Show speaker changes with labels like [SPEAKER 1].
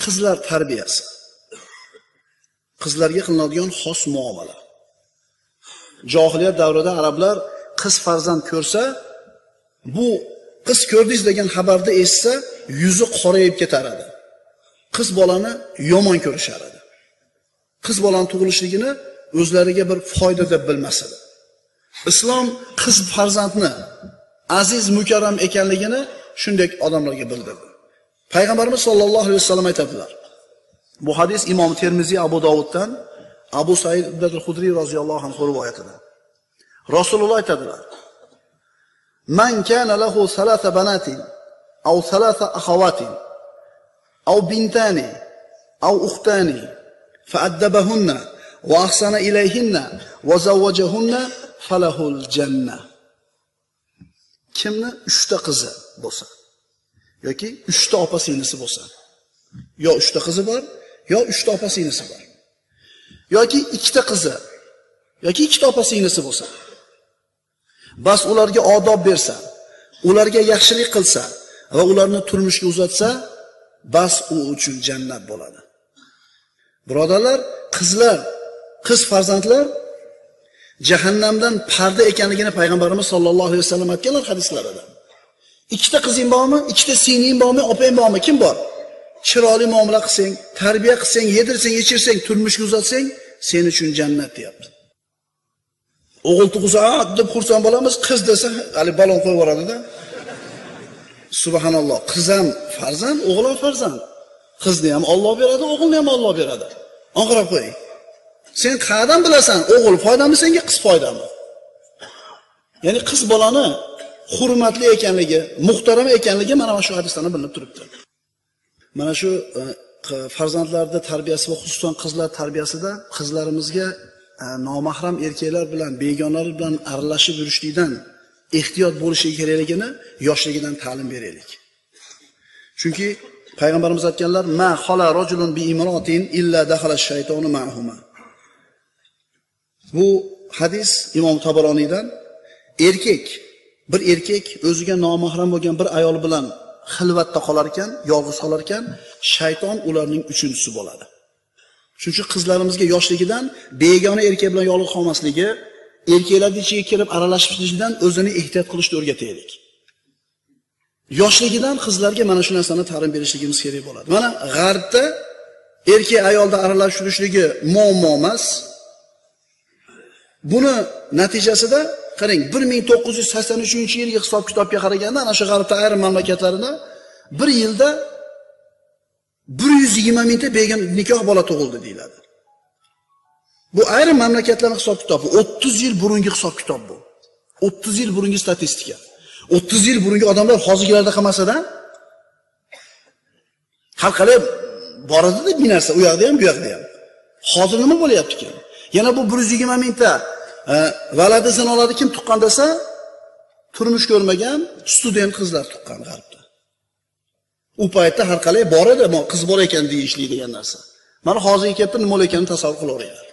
[SPEAKER 1] qizlar tarbiyasi. Qizlarga qilinadigan xos muomala. Jahiliyat davrida arablar qiz farzand ko'rsa, bu qiz ko'rdingiz degan xabarni eshitsa, yuzi qorayib ketar edi. Qiz bolani yomon ko'rishar edi. Qiz bolaning tug'ilishligini o'zlariga bir foyda deb bilmas edi. Islom qiz farzandni aziz mukarram ekanligini shunday odamlarga bildirdi. Payg'ambarimiz sollallohu alayhi vasallam aytadilar. Bu hadis Imom Termiziy Abu Dovuddan Abu Said al-Xudri roziyallohu anhu rivoyatidir. Rasululloh aytadilar: "Man kana lahu salasa banatin aw salasa akhawatin aw bintani aw ukhtani fa'addabahunna wa ahsana ilayhinna wa zawwajahunna falahul jannah." Kimni 3 ta qizi bo'lsa yoki 3 ta opa-singlisi bo'lsa, yo 3 ta qizi bor, yo 3 ta opa-singlisi bor, yoki 2 ta qizi yoki 2 ta opa-singlisi bo'lsa, bas ularga odob bersa, ularga yaxshilik qilsa va ularni turmushga uzatsa, bas u uchun jannat bo'ladi. Birodarlar, qiz farzandlar jahannamdan parda ekanligini payg'ambarimiz sollallohu alayhi vasallam aytganlar hadislarida. 2 ta qizing bormi, 2 ta singling bormi, opang bormi, kim bor? Chiroyli muomala qilsang, tarbiya qilsang, yedirsang, ichirsang, turmushga uzatsang, sen uchun jannat deyapti. O'g'il tug'sa deb xursand bo'lamiz, qiz desa hali balon qo'yib yuboradi-da. Subhanalloh, qiz ham farzand, o'g'il ham farzand. Qizni ham Alloh beradi, o'g'ilni ham Alloh beradi. Ong'irab qo'ying. Sen qayerdan bilasan, o'g'il foydami senga, qiz foydami? Ya'ni qiz bolani hurmatli ekanligi, muhtaram ekanligi mana shu hadisdan bilinib turibdi. Mana shu farzandlarning tarbiyasi va xususan qizlar tarbiyasida qizlarimizga nomahram erkaklar bilan, begonalar bilan aralashib yurishlikdan ehtiyot bo'lishi kerakligini yoshligidan ta'lim beraylik. Chunki payg'ambarimiz aytganlar: "Ma xala rajulun bi imratin illa dakhala shaytonu ma'huma." Bu hadis Imom Tabaroniydan. Bir erkak o'ziga nomahram bo'lgan bir ayol bilan xilvatda qolar ekan, yolg'iz qolar ekan, shayton ularning uchinchisi bo'ladi. Shuning uchun qizlarimizga yoshligidan begona erkak bilan yolg'iz qolmasligi, erkaklarning ichiga kirib aralashishlikdan o'zini ehtiyot qilishni o'rgataylik. Yoshligidan qizlarga mana shu narsani ta'lim berishligimiz kerak bo'ladi. Mana g'arbda erkak ayolda aralashishligi muammo emas. Buni natijasida qarang, 1983-yilgi hisob-kitobga qaraganda ana shu g'arbda ayrim mamlakatlarida bir yilda 120 mingta begona nikoh bola tug'ildi deyiladi. Bu ayrim mamlakatlarning hisob-kitobi, 30 yil burungi hisob-kitob bu. 30 yil burungi statistika. 30 yil burungi odamlar hozirgilarda qilmasa-da qalqalab boradi-da bir narsa, u yoqda ham, bu yoqda ham. Hozir nima bo'lyapti ekan? Yana bu 120 mingta valadi zinolarni kim tuqqan desa, turmush ko'rmagan student qizlar tuqqan g'arbda. U paytda har qalay bor edi, qiz bor ekan deyishlik degan narsa. Mana hozirga kelib nima bo'layotganini tasavvur qilaveringlar.